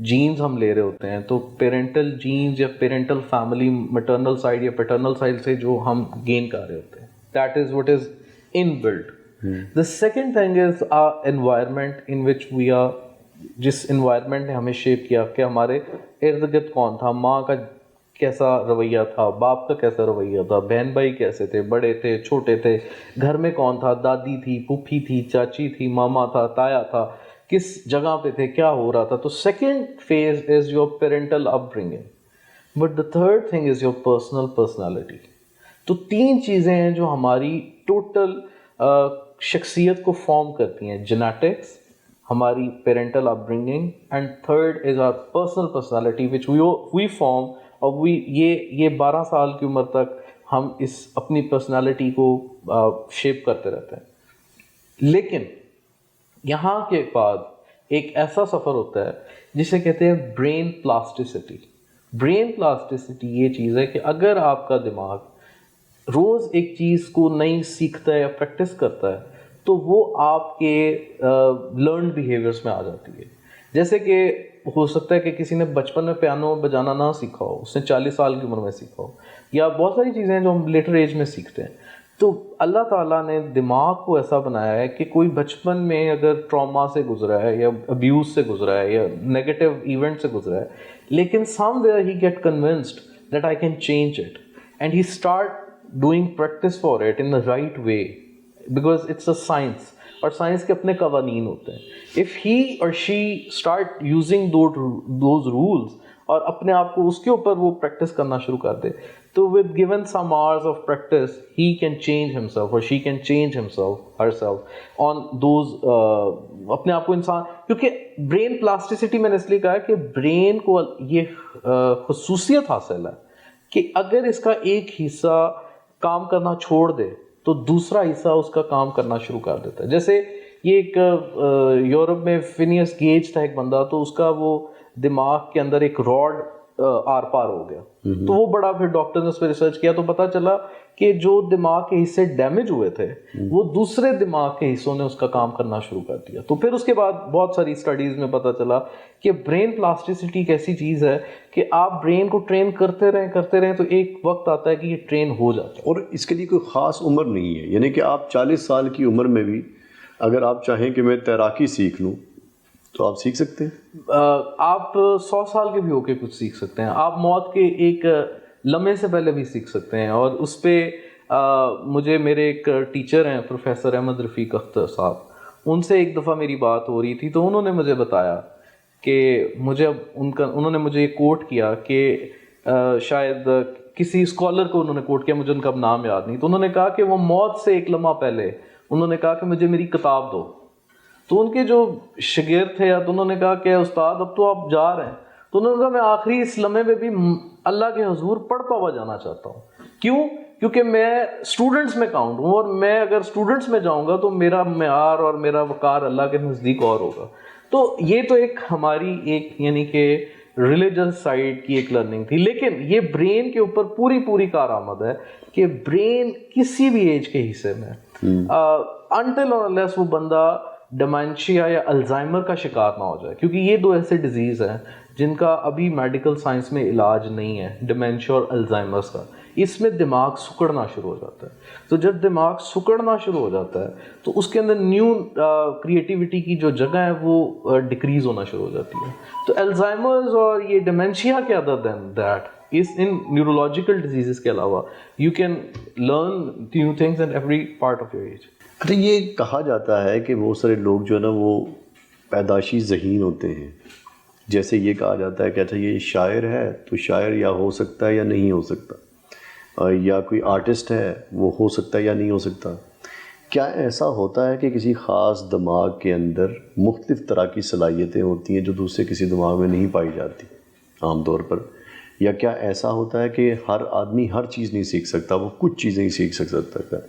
Jeans ہم لے رہے ہوتے ہیں تو پیرنٹل جینز یا پیرنٹل فیملی مٹرنل سائڈ یا پیٹرنل سائڈ سے جو ہم گین کر رہے ہوتے ہیں, that is what is in blood. The second thing is our environment in which we are, جس environment نے ہمیں شیپ کیا کہ ہمارے ارد گرد کون تھا, ماں کا کیسا رویہ تھا, باپ کا کیسا رویہ تھا, بہن بھائی کیسے تھے, بڑے تھے چھوٹے تھے, گھر میں کون تھا, دادی تھی, پھوپھی تھی, چاچی تھی, ماما تھا, تایا تھا, کس جگہ پہ تھے, کیا ہو رہا تھا. تو second phase is your parental upbringing, but the third thing is your personality. تو تین چیزیں ہیں جو ہماری ٹوٹل شخصیت کو فارم کرتی ہیں, جینیٹکس, ہماری parental up bringing, and third is our personal personality which we form. اور یہ 12 سال کی عمر تک ہم اس اپنی پرسنالٹی کو شیپ کرتے رہتے ہیں. لیکن یہاں کے بعد ایک ایسا سفر ہوتا ہے جسے کہتے ہیں برین پلاسٹیسٹی. برین پلاسٹیسٹی یہ چیز ہے کہ اگر آپ کا دماغ روز ایک چیز کو نئی سیکھتا ہے یا پریکٹس کرتا ہے تو وہ آپ کے لرنڈ بیہیویئرس میں آ جاتی ہے. جیسے کہ ہو سکتا ہے کہ کسی نے بچپن میں پیانو بجانا نہ سیکھا ہو, اس نے 40 سال کی عمر میں سیکھا ہو, یا بہت ساری چیزیں ہیں جو ہم لیٹر ایج میں سیکھتے ہیں. تو اللہ تعالیٰ نے دماغ کو ایسا بنایا ہے کہ کوئی بچپن میں اگر ٹراما سے گزرا ہے یا ابیوز سے گزرا ہے یا نیگیٹو ایونٹ سے گزرا ہے, لیکن somewhere he get convinced that I can change it and he start doing practice for it in the right way, because it's a science, اور سائنس کے اپنے قوانین ہوتے ہیں. if he or she start using those rules اور اپنے آپ کو اس کے اوپر وہ پریکٹس کرنا شروع کر دے, تو with given some hours of practice he can change himself or she can change herself on those اپنے آپ کو انسان. کیونکہ برین پلاسٹیسٹی میں نے اس لیے کہا کہ برین کو یہ خصوصیت حاصل ہے کہ اگر اس کا ایک حصہ کام کرنا چھوڑ دے تو دوسرا حصہ اس کا کام کرنا شروع کر دیتا ہے. جیسے یہ ایک یورپ میں فینیس گیج تھا ایک بندہ, تو اس کا وہ دماغ کے اندر ایک راڈ آر پار ہو گیا, تو وہ بڑا پھر ڈاکٹر نے اس پہ ریسرچ کیا تو پتا چلا کہ جو دماغ کے حصے ڈیمیج ہوئے تھے وہ دوسرے دماغ کے حصوں نے اس کا کام کرنا شروع کر دیا. تو پھر اس کے بعد بہت ساری اسٹڈیز میں پتا چلا کہ برین پلاسٹیسٹی ایک ایسی چیز ہے کہ آپ برین کو ٹرین کرتے رہیں تو ایک وقت آتا ہے کہ یہ ٹرین ہو جاتا ہے. اور اس کے لیے کوئی خاص عمر نہیں ہے, یعنی کہ آپ 40 سال کی عمر میں بھی اگر آپ چاہیں کہ میں تیراکی سیکھ لوں تو آپ سیکھ سکتے ہیں. آپ 100 سال کے بھی ہو کے کچھ سیکھ سکتے ہیں, آپ موت کے ایک لمحے سے پہلے بھی سیکھ سکتے ہیں. اور اس پہ مجھے میرے ایک ٹیچر ہیں پروفیسر احمد رفیق اختر صاحب, ان سے ایک دفعہ میری بات ہو رہی تھی تو انہوں نے مجھے بتایا کہ انہوں نے مجھے کوٹ کیا کہ شاید کسی اسکالر کو انہوں نے کوٹ کیا, مجھے ان کا اب نام یاد نہیں, تو انہوں نے کہا کہ وہ موت سے ایک لمحہ پہلے انہوں نے کہا کہ مجھے میری کتاب دو. تو ان کے جو شاگرد تھے تو انہوں نے کہا کہ استاد اب تو آپ جا رہے ہیں, تو انہوں نے کہا میں آخری اس لمحے میں بھی اللہ کے حضور پڑھتا ہوا جانا چاہتا ہوں. کیوں؟ کیونکہ میں اسٹوڈنٹس میں کاؤنٹ ہوں, اور میں اگر اسٹوڈنٹس میں جاؤں گا تو میرا معیار اور میرا وقار اللہ کے نزدیک اور ہوگا. تو یہ تو ایک ہماری ایک یعنی کہ ریلیجس سائڈ کی ایک لرننگ تھی. لیکن یہ برین کے اوپر پوری کارآمد ہے کہ برین کسی بھی ایج کے حصے میں انٹل اور انلیس وہ بندہ ڈیمینشیا یا الزائمر کا شکار نہ ہو جائے, کیونکہ یہ دو ایسے ڈیزیز ہیں جن کا ابھی میڈیکل سائنس میں علاج نہیں ہے, ڈیمینشیا اور الزائمرس کا. اس میں دماغ سکڑنا شروع ہو جاتا ہے. تو جب دماغ سکڑنا شروع ہو جاتا ہے تو اس کے اندر نیو کریٹیوٹی کی جو جگہ ہے وہ ڈکریز ہونا شروع ہو جاتی ہے. تو الزائمرز اور یہ ڈیمینشیا کے other than that is in neurological diseases کے علاوہ you can learn new things in every part of your age. اچھا, یہ کہا جاتا ہے کہ بہت سارے لوگ جو ہے نا وہ پیدائشی ذہین ہوتے ہیں. جیسے یہ کہا جاتا ہے کہ اچھا یہ شاعر ہے تو شاعر یا ہو سکتا ہے یا نہیں ہو سکتا, یا کوئی آرٹسٹ ہے وہ ہو سکتا ہے یا نہیں ہو سکتا. کیا ایسا ہوتا ہے کہ کسی خاص دماغ کے اندر مختلف طرح کی صلاحیتیں ہوتی ہیں جو دوسرے کسی دماغ میں نہیں پائی جاتی عام طور پر, یا کیا ایسا ہوتا ہے کہ ہر آدمی ہر چیز نہیں سیکھ سکتا, وہ کچھ چیزیں ہی سیکھ سکتا ہے,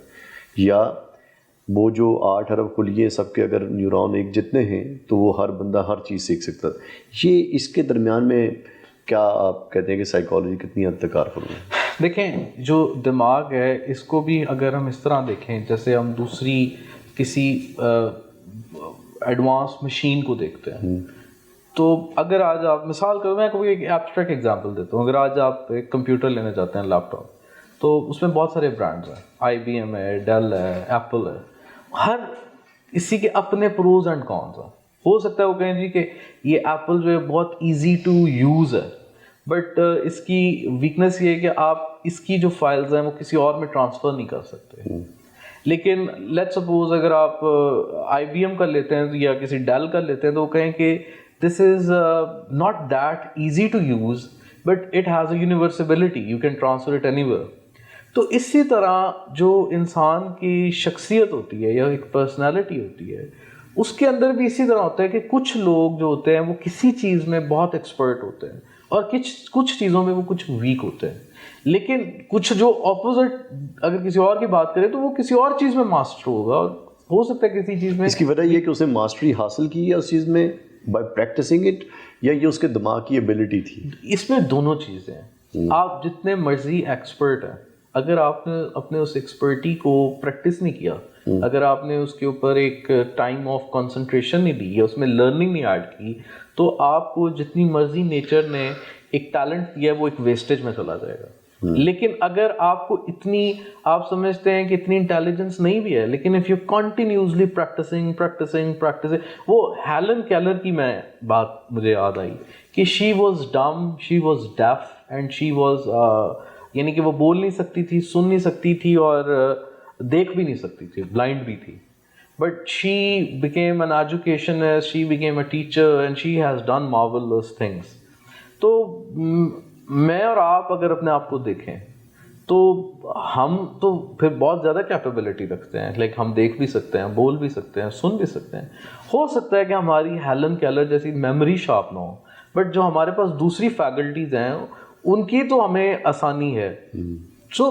یا وہ جو 8 ارب خلیے سب کے اگر نیورون ایک جتنے ہیں تو وہ ہر بندہ ہر چیز سیکھ سکتا ہے. یہ اس کے درمیان میں کیا آپ کہتے ہیں کہ سائیکالوجی کتنی حد تک کار فرما ہے؟ دیکھیں, جو دماغ ہے اس کو بھی اگر ہم اس طرح دیکھیں جیسے ہم دوسری کسی ایڈوانس مشین کو دیکھتے ہیں, تو اگر آج آپ مثال کرو, میں کوئی ایک ایبسٹریکٹ ایگزامپل دیتا ہوں. اگر آج آپ ایک کمپیوٹر لینے جاتے ہیں, لیپ ٹاپ, تو اس میں بہت سارے برانڈز ہیں, IBM ہے, ڈیل ہے, ایپل ہے. ہر اسی کے اپنے پروز اینڈ کونس ہیں. ہو سکتا ہے وہ کہیں جی کہ یہ ایپل جو ہے بہت ایزی ٹو یوز ہے, بٹ اس کی ویکنیس یہ ہے کہ آپ اس کی جو فائلز ہیں وہ کسی اور میں ٹرانسفر نہیں کر سکتے. لیکن لیٹ سپوز اگر آپ IBM کا لیتے ہیں یا کسی ڈیل کا لیتے ہیں تو وہ کہیں کہ this is not that easy to use but it has a universality, you can transfer it anywhere. تو اسی طرح جو انسان کی شخصیت ہوتی ہے یا ایک پرسنالٹی ہوتی ہے, اس کے اندر بھی اسی طرح ہوتا ہے کہ کچھ لوگ جو ہوتے ہیں وہ کسی چیز میں بہت ایکسپرٹ ہوتے ہیں اور کچھ چیزوں میں وہ کچھ ویک ہوتے ہیں. لیکن کچھ جو اپوزٹ اگر کسی اور کی بات کریں تو وہ کسی اور چیز میں ماسٹر ہوگا, اور ہو سکتا ہے کسی چیز میں. اس کی وجہ یہ کہ اسے ماسٹری حاصل کی ہے اس چیز میں بائی پریکٹسنگ اٹ, یا یہ اس کے دماغ کی ایبلٹی تھی؟ اس میں دونوں چیزیں ہیں. آپ جتنے مرضی ایکسپرٹ ہیں, اگر آپ نے اپنے اس ایکسپرٹی کو پریکٹس نہیں کیا, اگر آپ نے اس کے اوپر ایک ٹائم آف کنسنٹریشن نہیں دی یا اس میں لرننگ نہیں ایڈ کی, تو آپ کو جتنی مرضی نیچر نے ایک ٹیلنٹ دیا ہے وہ ایک ویسٹیج میں چلا جائے گا. لیکن اگر آپ کو اتنی, آپ سمجھتے ہیں کہ اتنی انٹیلیجنس نہیں بھی ہے, لیکن اف یو کنٹینیوسلی پریکٹسنگ, وہ ہیلن کیلر کی میں بات مجھے یاد آئی کہ she was dumb, she was deaf and she was, یعنی کہ وہ بول نہیں سکتی تھی, سن نہیں سکتی تھی اور دیکھ بھی نہیں سکتی تھی, بلائنڈ بھی تھی. But she became an educationist, she became a teacher and she has done marvels things. تو میں اور آپ اگر اپنے آپ کو دیکھیں تو ہم تو پھر بہت زیادہ کیپیبلٹی رکھتے ہیں. لائک ہم دیکھ بھی سکتے ہیں, بول بھی سکتے ہیں, سن بھی سکتے ہیں. ہو سکتا ہے کہ ہماری ہیلن کیلر جیسی میموری شارپ نہ ہو, بٹ جو ہمارے پاس دوسری فیکلٹیز ہیں ان کی تو ہمیں آسانی ہے. So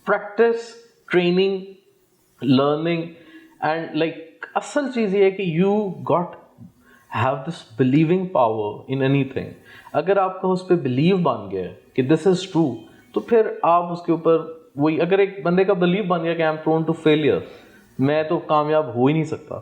practice, training, learning, and like اصل چیز یہ ہے کہ you got have this believing power in اینی تھنگ. اگر آپ کا اس پہ بلیو بن گیا کہ دس از ٹرو, تو پھر آپ اس کے اوپر وہی, اگر ایک بندے کا بلیو بن گیا کہ I am prone to failure, میں تو کامیاب ہو ہی نہیں سکتا,